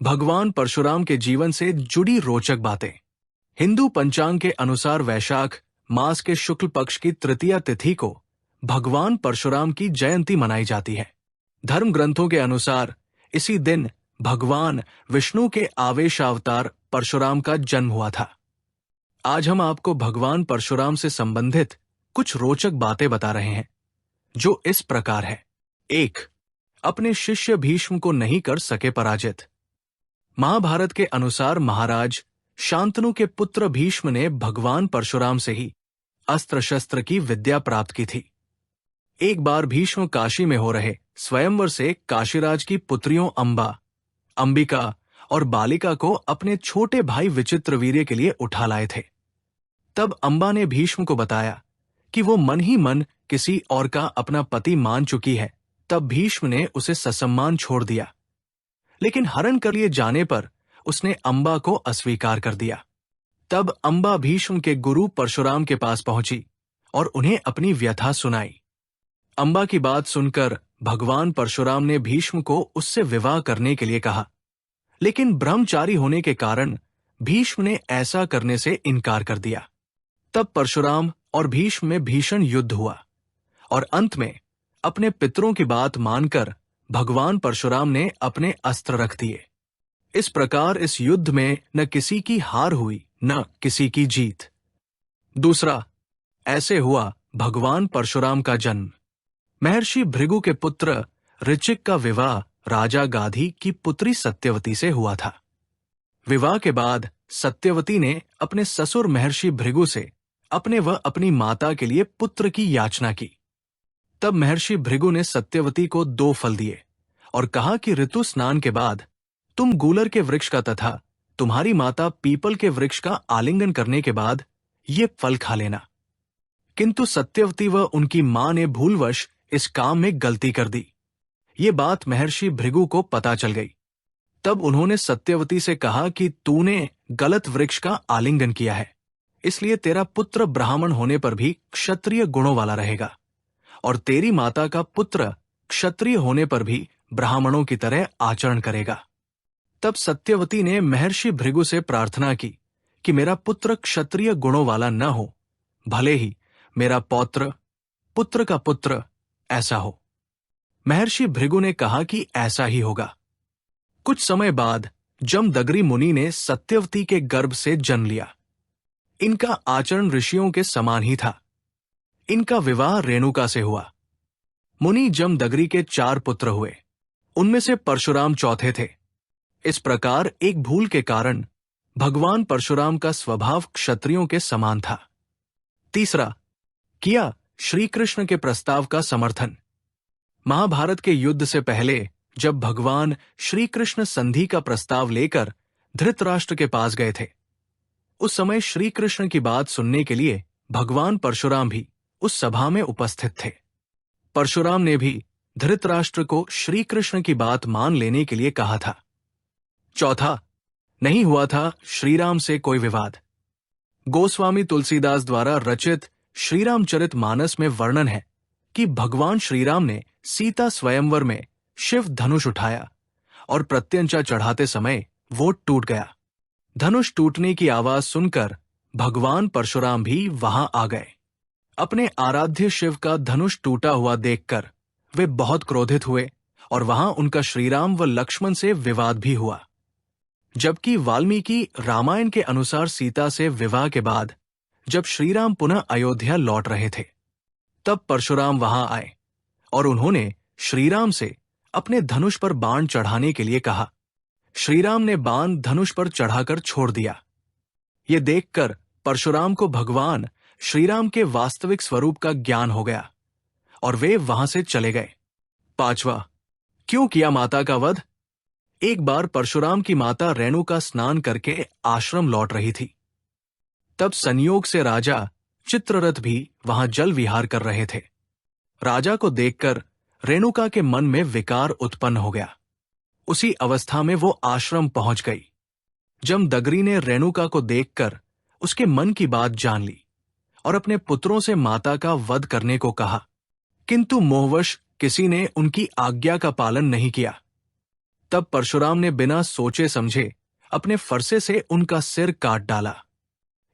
भगवान परशुराम के जीवन से जुड़ी रोचक बातें। हिंदू पंचांग के अनुसार वैशाख मास के शुक्ल पक्ष की तृतीया तिथि को भगवान परशुराम की जयंती मनाई जाती है। धर्म ग्रंथों के अनुसार इसी दिन भगवान विष्णु के आवेशावतार परशुराम का जन्म हुआ था। आज हम आपको भगवान परशुराम से संबंधित कुछ रोचक बातें बता रहे हैं, जो इस प्रकार है। 1. अपने शिष्य भीष्म को नहीं कर सके पराजित। महाभारत के अनुसार महाराज शांतनु के पुत्र भीष्म ने भगवान परशुराम से ही अस्त्र शस्त्र की विद्या प्राप्त की थी। एक बार भीष्म काशी में हो रहे स्वयंवर से काशीराज की पुत्रियों अंबा, अंबिका और बालिका को अपने छोटे भाई विचित्रवीर्य के लिए उठा लाए थे। तब अंबा ने भीष्म को बताया कि वो मन ही मन किसी और का अपना पति मान चुकी है। तब भीष्म ने उसे ससम्मान छोड़ दिया, लेकिन हरण कर लिए जाने पर उसने अंबा को अस्वीकार कर दिया। तब अंबा भीष्म के गुरु परशुराम के पास पहुंची और उन्हें अपनी व्यथा सुनाई। अंबा की बात सुनकर भगवान परशुराम ने भीष्म को उससे विवाह करने के लिए कहा, लेकिन ब्रह्मचारी होने के कारण भीष्म ने ऐसा करने से इनकार कर दिया। तब परशुराम और भीष्म में भीषण युद्ध हुआ और अंत में अपने पितरों की बात मानकर भगवान परशुराम ने अपने अस्त्र रख दिए। इस प्रकार इस युद्ध में न किसी की हार हुई न किसी की जीत। 2. ऐसे हुआ भगवान परशुराम का जन्म। महर्षि भृगु के पुत्र ऋचिक का विवाह राजा गाधी की पुत्री सत्यवती से हुआ था। विवाह के बाद सत्यवती ने अपने ससुर महर्षि भृगु से अपने व अपनी माता के लिए पुत्र की याचना की। तब महर्षि भृगु ने सत्यवती को 2 फल दिए और कहा कि ऋतु स्नान के बाद तुम गूलर के वृक्ष का तथा तुम्हारी माता पीपल के वृक्ष का आलिंगन करने के बाद ये फल खा लेना। किंतु सत्यवती व उनकी मां ने भूलवश इस काम में गलती कर दी। ये बात महर्षि भृगु को पता चल गई। तब उन्होंने सत्यवती से कहा कि तूने गलत वृक्ष का आलिंगन किया है, इसलिए तेरा पुत्र ब्राह्मण होने पर भी क्षत्रिय गुणों वाला रहेगा और तेरी माता का पुत्र क्षत्रिय होने पर भी ब्राह्मणों की तरह आचरण करेगा। तब सत्यवती ने महर्षि भृगु से प्रार्थना की कि मेरा पुत्र क्षत्रिय गुणों वाला न हो, भले ही मेरा पौत्र पुत्र का पुत्र ऐसा हो। महर्षि भृगु ने कहा कि ऐसा ही होगा। कुछ समय बाद जमदग्नि मुनि ने सत्यवती के गर्भ से जन्म लिया। इनका आचरण ऋषियों के समान ही था। इनका विवाह रेणुका से हुआ। मुनि जमदग्नि के 4 पुत्र हुए, उनमें से परशुराम चौथे थे। इस प्रकार एक भूल के कारण भगवान परशुराम का स्वभाव क्षत्रियों के समान था। 3. किया श्री कृष्ण के प्रस्ताव का समर्थन। महाभारत के युद्ध से पहले जब भगवान श्री कृष्ण संधि का प्रस्ताव लेकर धृतराष्ट्र के पास गए थे, उस समय श्री कृष्ण की बात सुनने के लिए भगवान परशुराम भी उस सभा में उपस्थित थे। परशुराम ने भी धृतराष्ट्र को श्री कृष्ण की बात मान लेने के लिए कहा था। 4. नहीं हुआ था श्रीराम से कोई विवाद। गोस्वामी तुलसीदास द्वारा रचित श्रीरामचरित मानस में वर्णन है कि भगवान श्रीराम ने सीता स्वयंवर में शिव धनुष उठाया और प्रत्यंचा चढ़ाते समय वो टूट गया। धनुष टूटने की आवाज सुनकर भगवान परशुराम भी वहां आ गए। अपने आराध्य शिव का धनुष टूटा हुआ देखकर वे बहुत क्रोधित हुए और वहां उनका श्रीराम व लक्ष्मण से विवाद भी हुआ। जबकि वाल्मीकि रामायण के अनुसार सीता से विवाह के बाद जब श्रीराम पुनः अयोध्या लौट रहे थे, तब परशुराम वहां आए और उन्होंने श्रीराम से अपने धनुष पर बाण चढ़ाने के लिए कहा। श्रीराम ने बाण धनुष पर चढ़ाकर छोड़ दिया। ये देखकर परशुराम को भगवान श्रीराम के वास्तविक स्वरूप का ज्ञान हो गया और वे वहां से चले गए। 5. क्यों किया माता का वध। एक बार परशुराम की माता रेणुका स्नान करके आश्रम लौट रही थी। तब संयोग से राजा चित्ररथ भी वहां जल विहार कर रहे थे। राजा को देखकर रेणुका के मन में विकार उत्पन्न हो गया। उसी अवस्था में वो आश्रम पहुंच गई। जमदग्नि ने रेणुका को देखकर उसके मन की बात जान ली और अपने पुत्रों से माता का वध करने को कहा, किंतु मोहवश किसी ने उनकी आज्ञा का पालन नहीं किया। तब परशुराम ने बिना सोचे समझे अपने फरसे से उनका सिर काट डाला।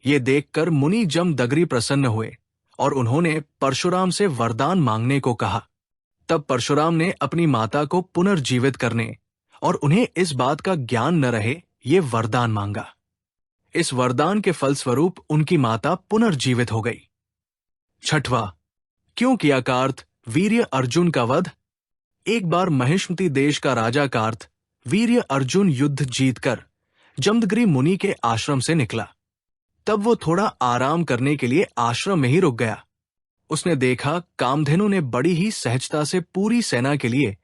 ये देखकर मुनि जमदग्नि प्रसन्न हुए और उन्होंने परशुराम से वरदान मांगने को कहा। तब परशुराम ने अपनी माता को पुनर्जीवित करने और उन्हें इस बात का ज्ञान न रहे ये वरदान मांगा। इस वरदान के फलस्वरूप उनकी माता पुनर्जीवित हो गई। छठवां, क्यों किया कार्त वीर्य अर्जुन का वध? एक बार महिष्मति देश का राजा कार्त वीर्य अर्जुन युद्ध जीतकर जमदग्नि मुनि के आश्रम से निकला। तब वो थोड़ा आराम करने के लिए आश्रम में ही रुक गया। उसने देखा कामधेनु ने बड़ी ही सहजता से पूरी सेना के लिए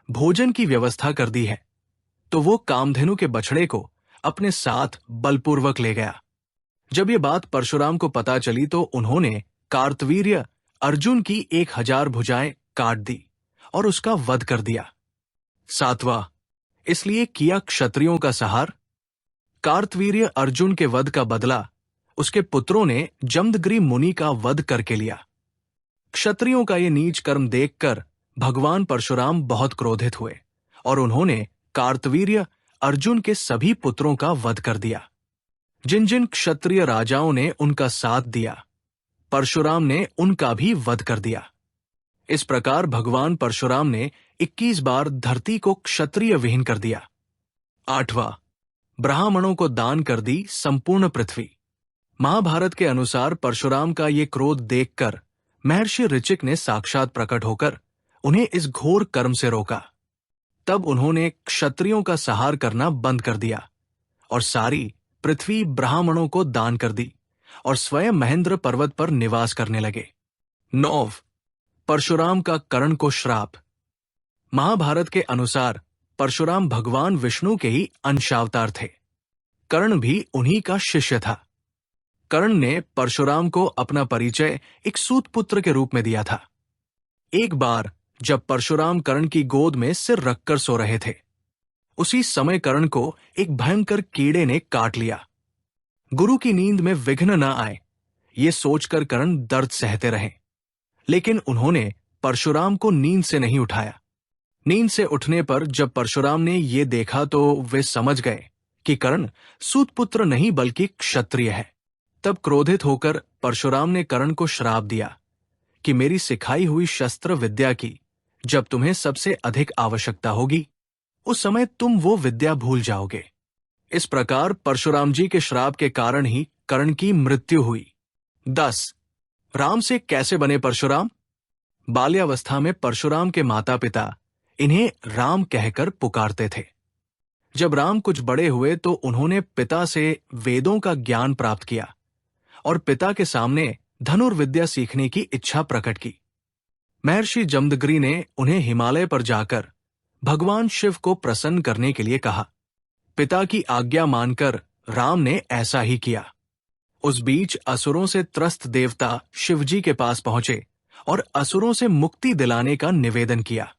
भोजन की व्यवस्था कर दी है, तो वो कामधेनु के बछड़े को अपने साथ बलपूर्वक ले गया। जब ये बात परशुराम को पता चली तो उन्होंने कार्तवीर्य अर्जुन की 1000 भुजाएं काट दी और उसका वध कर दिया। सातवां, इसलिए किया क्षत्रियों का सहार। कार्तवीर्य अर्जुन के वध का बदला उसके पुत्रों ने जमदग्नि मुनि का वध करके लिया। क्षत्रियों का ये नीच कर्म देखकर भगवान परशुराम बहुत क्रोधित हुए और उन्होंने कार्तवीर्य अर्जुन के सभी पुत्रों का वध कर दिया। जिन जिन क्षत्रिय राजाओं ने उनका साथ दिया, परशुराम ने उनका भी वध कर दिया। इस प्रकार भगवान परशुराम ने 21 बार धरती को क्षत्रिय विहीन कर दिया। आठवां, ब्राह्मणों को दान कर दी संपूर्ण पृथ्वी। महाभारत के अनुसार परशुराम का ये क्रोध देखकर महर्षि ऋचिक ने साक्षात प्रकट होकर उन्हें इस घोर कर्म से रोका। तब उन्होंने क्षत्रियों का सहार करना बंद कर दिया और सारी पृथ्वी ब्राह्मणों को दान कर दी और स्वयं महेंद्र पर्वत पर निवास करने लगे। 9, परशुराम का कर्ण को श्राप। महाभारत के अनुसार परशुराम भगवान विष्णु के ही अंशावतार थे। कर्ण भी उन्हीं का शिष्य था। कर्ण ने परशुराम को अपना परिचय एक सूतपुत्र के रूप में दिया था। एक बार जब परशुराम कर्ण की गोद में सिर रखकर सो रहे थे, उसी समय कर्ण को एक भयंकर कीड़े ने काट लिया। गुरु की नींद में विघ्न न आए, ये सोचकर कर्ण दर्द सहते रहे, लेकिन उन्होंने परशुराम को नींद से नहीं उठाया। नींद से उठने पर जब परशुराम ने ये देखा तो वे समझ गए कि कर्ण सूतपुत्र नहीं बल्कि क्षत्रिय है। तब क्रोधित होकर परशुराम ने कर्ण को श्राप दिया कि मेरी सिखाई हुई शस्त्र विद्या की जब तुम्हें सबसे अधिक आवश्यकता होगी, उस समय तुम वो विद्या भूल जाओगे। इस प्रकार परशुराम जी के श्राप के कारण ही कर्ण की मृत्यु हुई। 10, राम से कैसे बने परशुराम? बाल्यावस्था में परशुराम के माता पिता इन्हें राम कहकर पुकारते थे। जब राम कुछ बड़े हुए तो उन्होंने पिता से वेदों का ज्ञान प्राप्त किया और पिता के सामने धनुर्विद्या सीखने की इच्छा प्रकट की। महर्षि जमदग्नि ने उन्हें हिमालय पर जाकर भगवान शिव को प्रसन्न करने के लिए कहा। पिता की आज्ञा मानकर राम ने ऐसा ही किया। उस बीच असुरों से त्रस्त देवता शिवजी के पास पहुंचे और असुरों से मुक्ति दिलाने का निवेदन किया।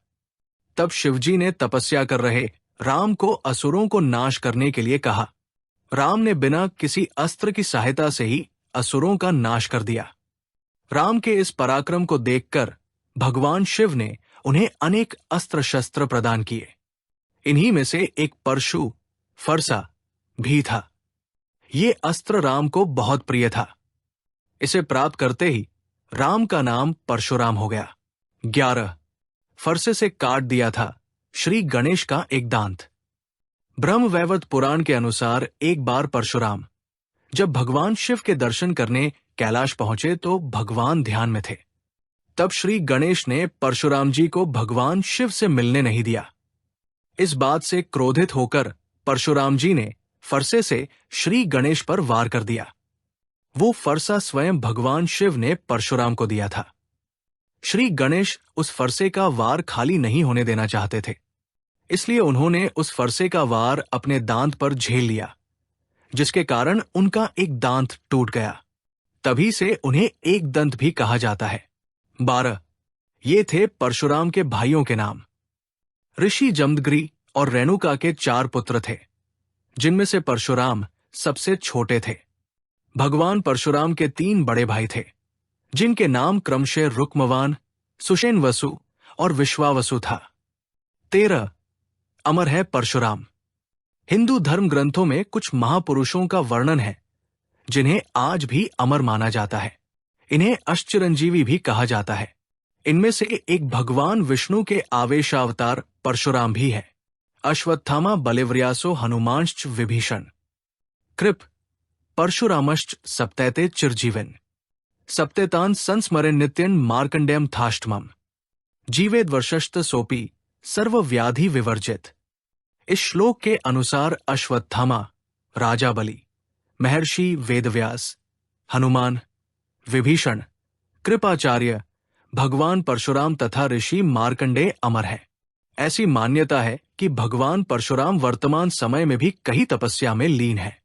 तब शिवजी ने तपस्या कर रहे राम को असुरों को नाश करने के लिए कहा। राम ने बिना किसी अस्त्र की सहायता से ही असुरों का नाश कर दिया। राम के इस पराक्रम को देखकर भगवान शिव ने उन्हें अनेक अस्त्र शस्त्र प्रदान किए। इन्हीं में से एक परशु फरसा भी था। ये अस्त्र राम को बहुत प्रिय था। इसे प्राप्त करते ही राम का नाम परशुराम हो गया। 11, फरसे से काट दिया था श्री गणेश का एक दांत। ब्रह्मवैवर्त पुराण के अनुसार एक बार परशुराम जब भगवान शिव के दर्शन करने कैलाश पहुंचे तो भगवान ध्यान में थे। तब श्री गणेश ने परशुराम जी को भगवान शिव से मिलने नहीं दिया। इस बात से क्रोधित होकर परशुराम जी ने फरसे से श्री गणेश पर वार कर दिया। वो फरसा स्वयं भगवान शिव ने परशुराम को दिया था। श्री गणेश उस फरसे का वार खाली नहीं होने देना चाहते थे, इसलिए उन्होंने उस फरसे का वार अपने दांत पर झेल लिया, जिसके कारण उनका एक दांत टूट गया। तभी से उन्हें एक दंत भी कहा जाता है। 12, ये थे परशुराम के भाइयों के नाम। ऋषि जमदग्नि और रेणुका के 4 पुत्र थे, जिनमें से परशुराम सबसे छोटे थे। भगवान परशुराम के 3 बड़े भाई थे, जिनके नाम क्रमशः रुक्मवान, सुषेण वसु और विश्वावसु था। 13, अमर है परशुराम। हिंदू धर्म ग्रंथों में कुछ महापुरुषों का वर्णन है जिन्हें आज भी अमर माना जाता है। इन्हें अष्टचिरंजीवी भी कहा जाता है। इनमें से एक भगवान विष्णु के आवेशावतार परशुराम भी है। अश्वत्थामा बलिव्रयासो हनुमांश्च विभीषण। कृप परशुरामश्च सप्तैते चिरजीविन। सप्तेतान संस्मरेन् नित्यं मार्कंडेयम थाष्टमम। जीवेद वर्षस्त सोपी सर्वव्याधि विवर्जित। इस श्लोक के अनुसार अश्वत्थामा, राजा बलि, महर्षि वेदव्यास, हनुमान, विभीषण, कृपाचार्य, भगवान परशुराम तथा ऋषि मार्कंडेय अमर है। ऐसी मान्यता है कि भगवान परशुराम वर्तमान समय में भी कई तपस्या में लीन है।